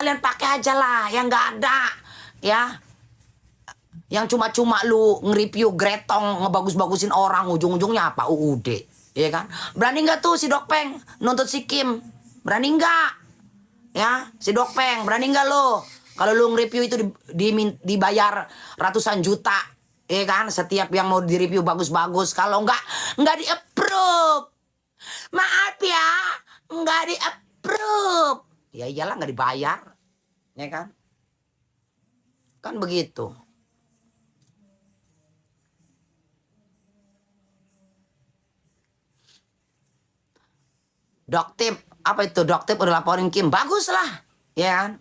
kalian pakai aja lah yang nggak ada, ya. Yang cuma-cuma lu nge-review Gretong, ngebagus-bagusin orang, ujung-ujungnya apa? UUD, ya kan? Berani nggak tuh si Dokpeng nuntut si Kim? Berani nggak? Ya, si Dokpeng, berani nggak lo? Kalau lu nge-review itu dibayar ratusan juta, ya kan? Setiap yang mau di-review bagus-bagus. Kalau nggak di-approve. Maaf ya, nggak di-approve. Ya iyalah nggak dibayar, ya kan? Kan begitu. Doktip, apa itu? Doktip udah laporin Kim, bagus lah, ya kan?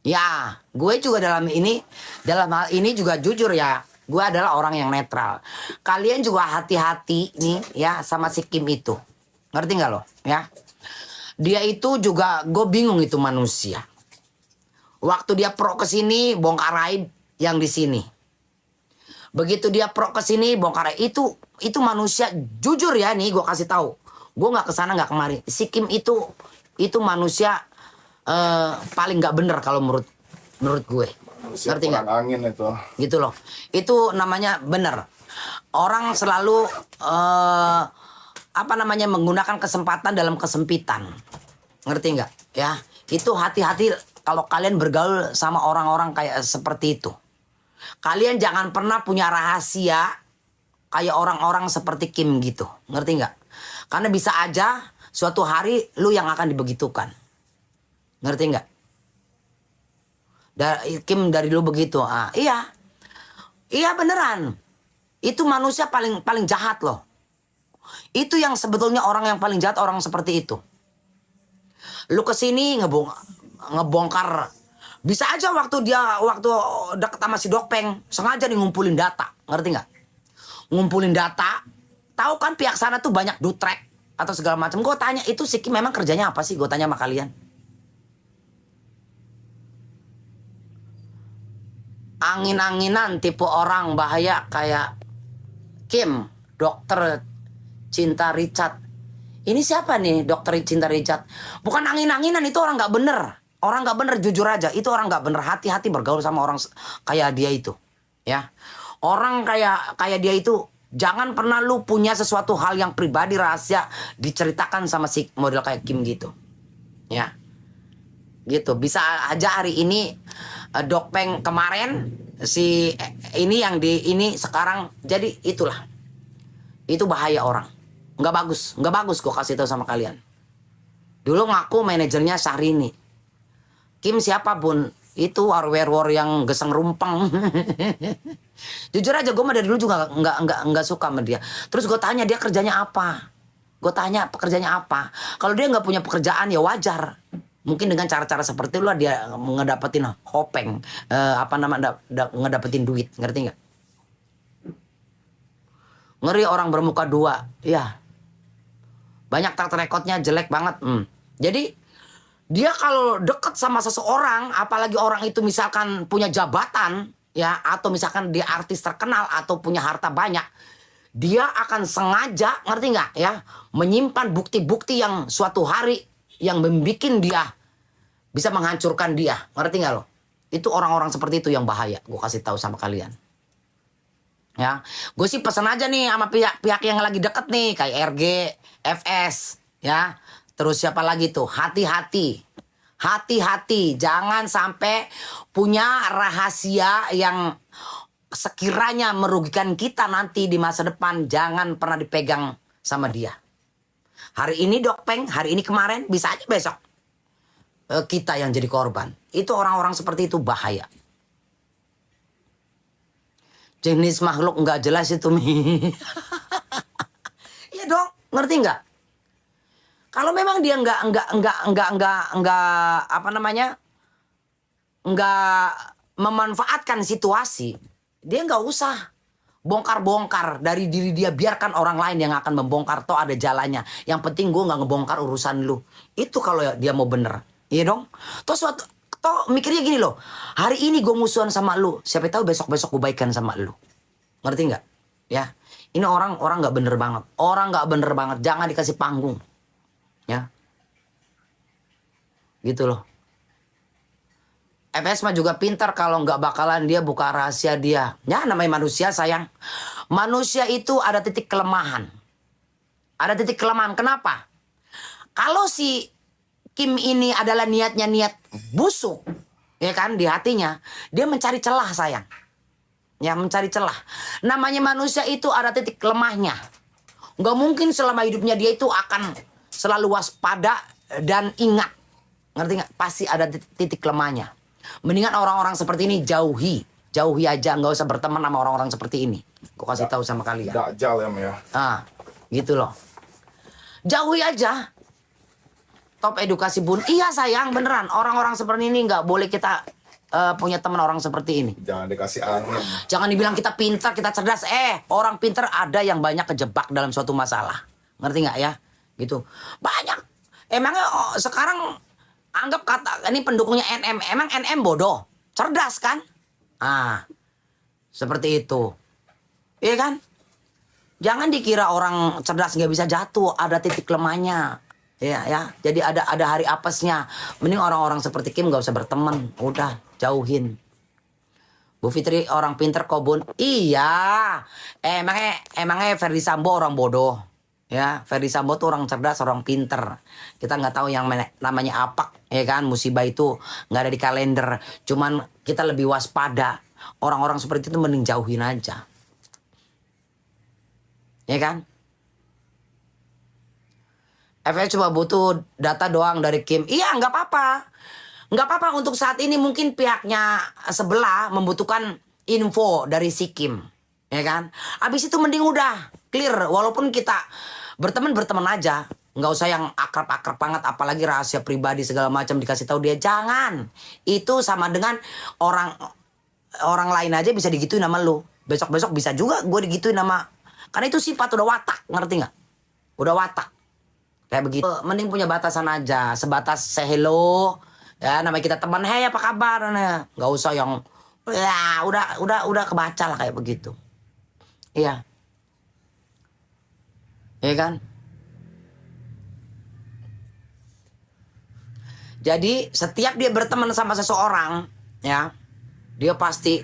Ya, gue juga dalam hal ini juga jujur ya, gue adalah orang yang netral. Kalian juga hati-hati nih ya sama si Kim itu, ngerti nggak lo? Ya, dia itu juga gue bingung itu manusia. Waktu dia pro ke sini bongkar aib yang di sini. Begitu dia pro ke sini bongkar aib itu manusia jujur ya nih gue kasih tahu. Gue nggak kesana nggak kemari. Si Kim itu manusia paling nggak bener kalau menurut gue. Ngerti nggak? Angin itu. Gitu loh. Itu namanya bener. Orang selalu menggunakan kesempatan dalam kesempitan. Ngerti nggak? Ya, itu hati-hati kalau kalian bergaul sama orang-orang kayak seperti itu. Kalian jangan pernah punya rahasia kayak orang-orang seperti Kim gitu. Ngerti nggak? Karena bisa aja suatu hari lu yang akan dibegitukan. Ngerti nggak? Kim dari lu begitu. Iya. Iya beneran. Itu manusia paling jahat loh. Itu yang sebetulnya orang yang paling jahat, orang seperti itu. Lu kesini ngebongkar. Bisa aja waktu deket sama si Dokpeng sengaja nih ngumpulin data. Ngerti nggak? Ngumpulin data. Tahu kan pihak sana tuh banyak dutrek atau segala macam. Gue tanya itu si Kim memang kerjanya apa sih? Gue tanya sama kalian. Angin-anginan tipe orang bahaya kayak Kim, dokter Cinta Richard. Ini siapa nih dokter Cinta Richard? Bukan angin-anginan, itu orang nggak bener. Orang nggak bener, jujur aja. Itu orang nggak bener. Hati-hati bergaul sama orang kayak dia itu. Ya, orang kayak dia itu jangan pernah lu punya sesuatu hal yang pribadi rahasia diceritakan sama si model kayak Kim gitu. Ya, gitu. Bisa aja hari ini Dokpeng kemarin si ini yang di ini sekarang jadi itulah. Itu bahaya orang. Nggak bagus gue kasih tahu sama kalian. Dulu ngaku manajernya Syahrini. Kim siapapun itu war yang geseng rumpeng. Jujur aja gue dari dulu juga nggak suka sama dia. Terus gue tanya dia kerjanya apa? Gue tanya pekerjaannya apa? Kalau dia nggak punya pekerjaan ya wajar. Mungkin dengan cara-cara seperti itulah dia ngedapetin hopeng, ngedapetin duit, ngerti nggak? Ngeri orang bermuka dua, ya. Banyak track recordnya jelek banget. Jadi dia kalau deket sama seseorang, apalagi orang itu misalkan punya jabatan, ya, atau misalkan dia artis terkenal atau punya harta banyak, dia akan sengaja, ngerti nggak, ya, menyimpan bukti-bukti yang suatu hari yang membuat dia bisa menghancurkan dia, ngerti nggak lo? Itu orang-orang seperti itu yang bahaya. Gue kasih tahu sama kalian. Ya, gue sih pesan aja nih sama pihak-pihak yang lagi deket nih kayak RG, FS, ya. Terus siapa lagi tuh? Hati-hati. Hati-hati, jangan sampai punya rahasia yang sekiranya merugikan kita nanti di masa depan, jangan pernah dipegang sama dia. Hari ini Dokpeng, hari ini kemarin, bisa aja besok kita yang jadi korban. Itu orang-orang seperti itu bahaya. Jenis makhluk nggak jelas itu Mi. Iya dong, ngerti nggak? Kalau memang dia nggak memanfaatkan situasi, dia nggak usah bongkar-bongkar dari diri dia. Biarkan orang lain yang akan membongkar, toh ada jalannya. Yang penting gue nggak ngebongkar urusan lu. Itu kalau dia mau bener, iya dong. Toh mikirnya gini loh, hari ini gue musuhan sama lu, siapa tahu besok-besok gue baikan sama lu. Ngerti nggak? Ya, ini orang nggak bener banget. Orang nggak bener banget, jangan dikasih panggung. Ya, Gitu loh. FS mah juga pintar kalau nggak bakalan dia buka rahasia dia. Ya namanya manusia sayang. Manusia itu ada titik kelemahan. Ada titik kelemahan. Kenapa? Kalau si Kim ini adalah niatnya niat busuk, ya kan, di hatinya, dia mencari celah sayang. Ya mencari celah. Namanya manusia itu ada titik lemahnya. Nggak mungkin selama hidupnya dia itu akan selalu waspada dan ingat. Ngerti nggak? Pasti ada titik lemahnya. Mendingan orang-orang seperti ini jauhi aja, nggak usah berteman sama orang-orang seperti ini. Gue kasih tahu sama kalian. Dajjal ya. Ah, gitu loh. Jauhi aja. Top edukasi bun. Iya sayang, beneran. Orang-orang seperti ini nggak boleh kita punya teman orang seperti ini. Jangan dikasih angin. Jangan dibilang kita pintar, kita cerdas. Orang pintar ada yang banyak kejebak dalam suatu masalah. Ngerti nggak ya? Gitu. Banyak. Emangnya sekarang anggap kata ini pendukungnya NM. Emang NM bodoh? Cerdas kan? Seperti itu. Iya kan? Jangan dikira orang cerdas nggak bisa jatuh. Ada titik lemahnya. Ya. Jadi ada hari apesnya. Mending orang-orang seperti Kim nggak usah berteman. Udah, jauhin. Bu Fitri orang pinter kok bun. Iya. Emangnya Ferdi Sambo orang bodoh. Ya, Ferdi Sambo tuh orang cerdas, orang pinter. Kita nggak tahu yang namanya apa, ya kan? Musibah itu nggak ada di kalender. Cuman kita lebih waspada. Orang-orang seperti itu mending jauhin aja. Ya kan? FS cuma butuh data doang dari Kim. Iya, nggak apa-apa. Nggak apa-apa untuk saat ini mungkin pihaknya sebelah membutuhkan info dari si Kim. Ya kan? Abis itu mending udah clear. Walaupun kita berteman aja. Nggak usah yang akrab-akrab banget. Apalagi rahasia pribadi segala macam dikasih tahu dia. Jangan. Itu sama dengan orang lain aja bisa digituin sama lu. Besok-besok bisa juga gue digituin sama. Karena itu sifat udah watak. Ngerti nggak? Udah watak. Kayak begitu. Mending punya batasan aja. Sebatas say hello. Ya namanya kita teman. Hey apa kabar? Nggak usah yang. Ya udah kebaca lah kayak begitu. Iya. Iya kan? Jadi setiap dia berteman sama seseorang, ya, dia pasti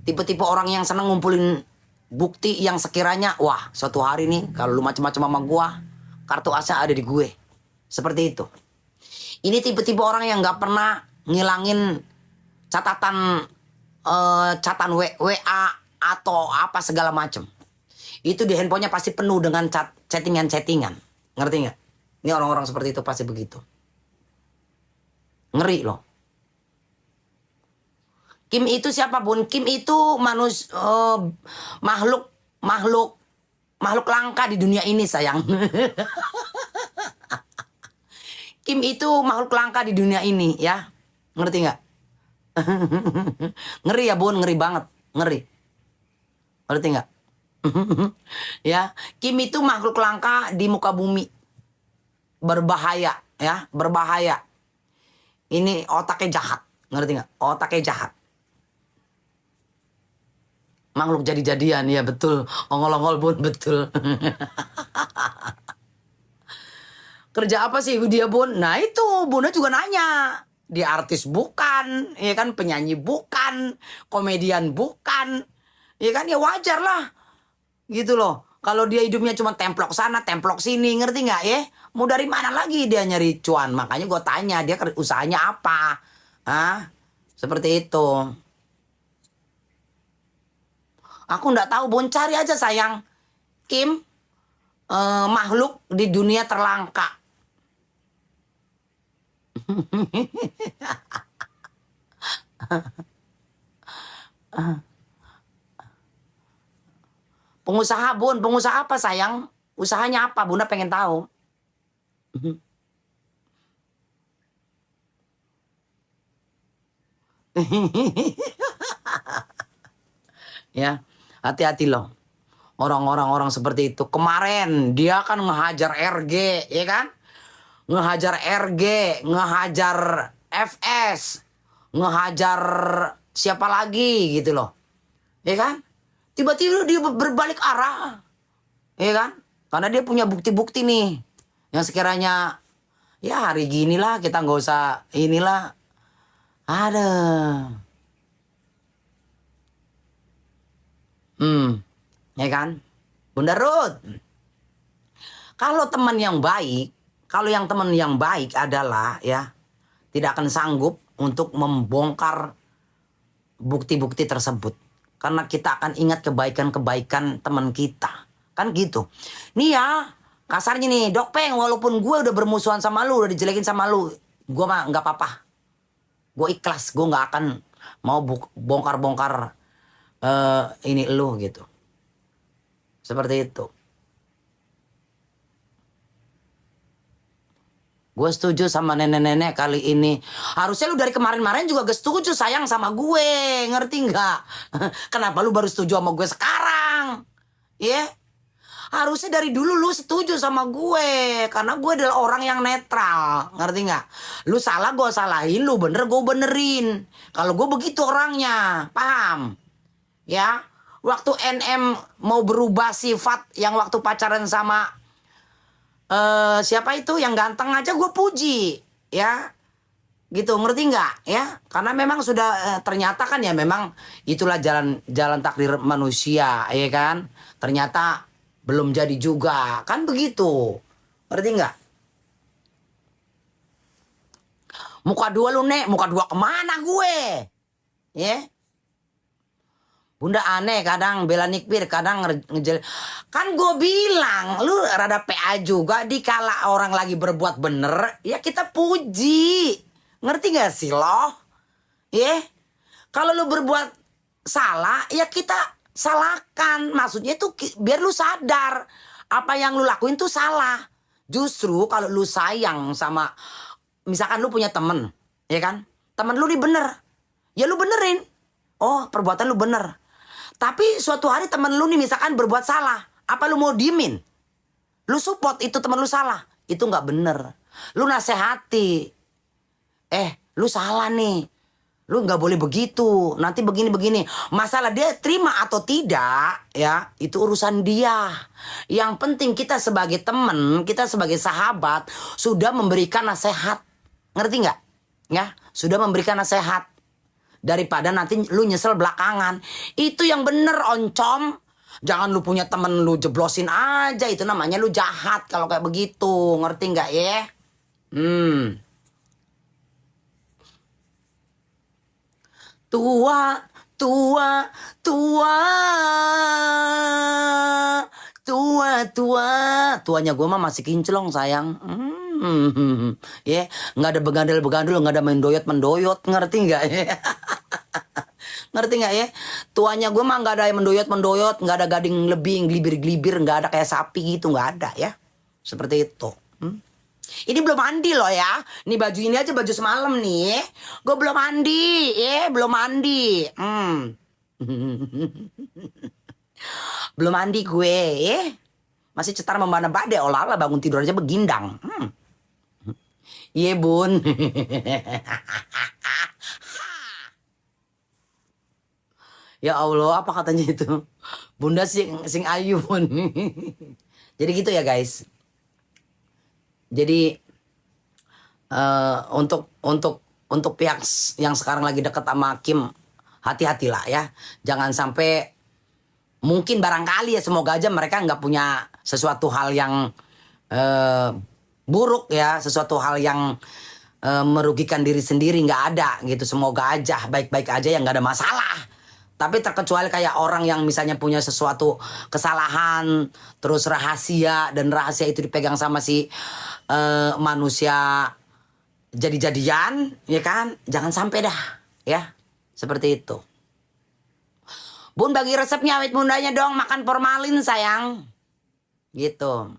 tipe-tipe orang yang seneng ngumpulin bukti yang sekiranya, wah, suatu hari nih kalau lu macam-macam sama gua, kartu asa ada di gue. Seperti itu. Ini tipe-tipe orang yang nggak pernah ngilangin catatan WA atau apa segala macam. Itu di handphonenya pasti penuh dengan chattingan. Ngerti nggak? Ini orang-orang seperti itu pasti begitu. Ngeri loh. Kim itu siapa bun? Kim itu makhluk langka di dunia ini sayang. Kim itu makhluk langka di dunia ini ya. Ngerti nggak? Ngeri ya bun, ngeri banget. Ngeri. Ngerti nggak? Ya, Kim itu makhluk langka di muka bumi. Berbahaya ya, berbahaya. Ini otaknya jahat, ngerti nggak? Otaknya jahat. Makhluk jadi-jadian ya betul. Ongol-ongol bun betul. Kerja apa sih dia bun? Nah itu bunda juga nanya. Dia artis bukan, ya kan, penyanyi bukan, komedian bukan, ya kan, ya wajar lah. Gitu loh. Kalau dia hidupnya cuma templok sana, templok sini, ngerti nggak ya? Mau dari mana lagi dia nyari cuan? Makanya gue tanya, dia usahanya apa? Seperti itu. Aku nggak tahu, Bun. Cari aja sayang. Kim, makhluk di dunia terlangka. Pengusaha bun, pengusaha apa sayang? Usahanya apa? Bunda pengen tahu. Ya, hati-hati loh. Orang-orang seperti itu. Kemarin dia kan ngehajar RG, ya kan? Ngehajar RG, ngehajar FS, ngehajar siapa lagi gitu loh. Ya kan? Tiba-tiba dia berbalik arah. Ya kan? Karena dia punya bukti-bukti nih. Yang sekiranya Ya hari gini lah kita nggak usah inilah. Ada. Ya kan? Bunda Ruth. Kalau teman yang baik, kalau yang teman yang baik adalah ya tidak akan sanggup untuk membongkar bukti-bukti tersebut. Karena kita akan ingat kebaikan-kebaikan teman kita. Kan gitu. Nih ya, kasarnya nih, Dok Peng, walaupun gue udah bermusuhan sama lu, udah dijelekin sama lu, gue mah nggak apa-apa. Gue ikhlas, gue nggak akan mau bongkar-bongkar ini lu gitu. Seperti itu. Gue setuju sama nenek-nenek kali ini. Harusnya lu dari kemarin-kemarin juga gak setuju sayang sama gue. Ngerti nggak? Kenapa lu baru setuju sama gue sekarang? Ya? Harusnya dari dulu lu setuju sama gue. Karena gue adalah orang yang netral. Ngerti nggak? Lu salah gue salahin, lu bener gue benerin. Kalau gue begitu orangnya. Paham? Ya? Waktu NM mau berubah sifat yang waktu pacaran sama siapa itu yang ganteng aja gue puji, ya gitu, ngerti nggak ya? Karena memang sudah ternyata kan ya memang itulah jalan takdir manusia, ya kan? Ternyata belum jadi juga, kan begitu, ngerti nggak? Muka dua lu Nek, muka dua kemana gue, ya? Bunda aneh kadang bela nikbir, kadang ngejel. Kan gue bilang, lu rada PA juga dikala orang lagi berbuat bener, ya kita puji. Ngerti gak sih lo? Ya, kalau lu berbuat salah, ya kita salahkan. Maksudnya itu biar lu sadar apa yang lu lakuin tuh salah. Justru kalau lu sayang sama, misalkan lu punya temen, ya kan? Temen lu nih bener, ya lu benerin. Oh, perbuatan lu bener. Tapi suatu hari temen lu nih misalkan berbuat salah. Apa lu mau diemin? Lu support itu temen lu salah. Itu gak bener. Lu nasehati. Lu salah nih. Lu gak boleh begitu. Nanti begini-begini. Masalah dia terima atau tidak, ya itu urusan dia. Yang penting kita sebagai temen, kita sebagai sahabat, sudah memberikan nasihat. Ngerti gak? Ya, sudah memberikan nasihat. Daripada nanti lu nyesel belakangan. Itu yang bener oncom. Jangan lu punya temen lu jeblosin aja. Itu namanya lu jahat kalau kayak begitu. Ngerti gak ya? Tua, tua, tua. Tua, tua. Tuanya gue mah masih kinclong sayang. Ya, nggak ada begandel-begandel, nggak ada main doyot-mendoyot, ngerti nggak ya? Ngerti nggak ya? Tuanya gue mah nggak ada yang mendoyot-mendoyot, nggak ada gading lebih, glibir-glibir, nggak ada kayak sapi gitu, nggak ada ya. Seperti itu. Ini belum mandi loh ya. Nih baju ini aja baju semalam nih. Gue belum mandi, belum mandi. Belum mandi gue, masih cetar membana badai, olah bangun tidur aja begindang. Iya bun. Ya Allah, apa katanya itu? Bunda sing ayu bun. Jadi gitu ya guys. Jadi untuk pihak yang sekarang lagi deket sama Kim, hati-hatilah ya. Jangan sampai, mungkin barangkali ya, semoga aja mereka nggak punya sesuatu hal yang buruk ya, sesuatu hal yang merugikan diri sendiri, nggak ada gitu. Semoga aja baik-baik aja, yang nggak ada masalah. Tapi terkecuali kayak orang yang misalnya punya sesuatu kesalahan, terus rahasia, dan rahasia itu dipegang sama si manusia jadi-jadian, ya kan? Jangan sampai dah, ya. Seperti itu. Bun, bagi resepnya awet mundanya dong, makan formalin sayang. Gitu.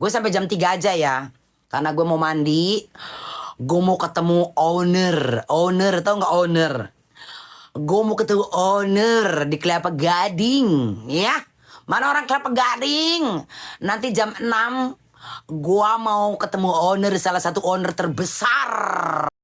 Gue sampai jam 3 aja ya. Karena gue mau mandi. Gue mau ketemu owner. Owner, tau gak owner? Gue mau ketemu owner di Kelapa Gading. Ya. Mana orang Kelapa Gading? Nanti jam 6. Gue mau ketemu owner, salah satu owner terbesar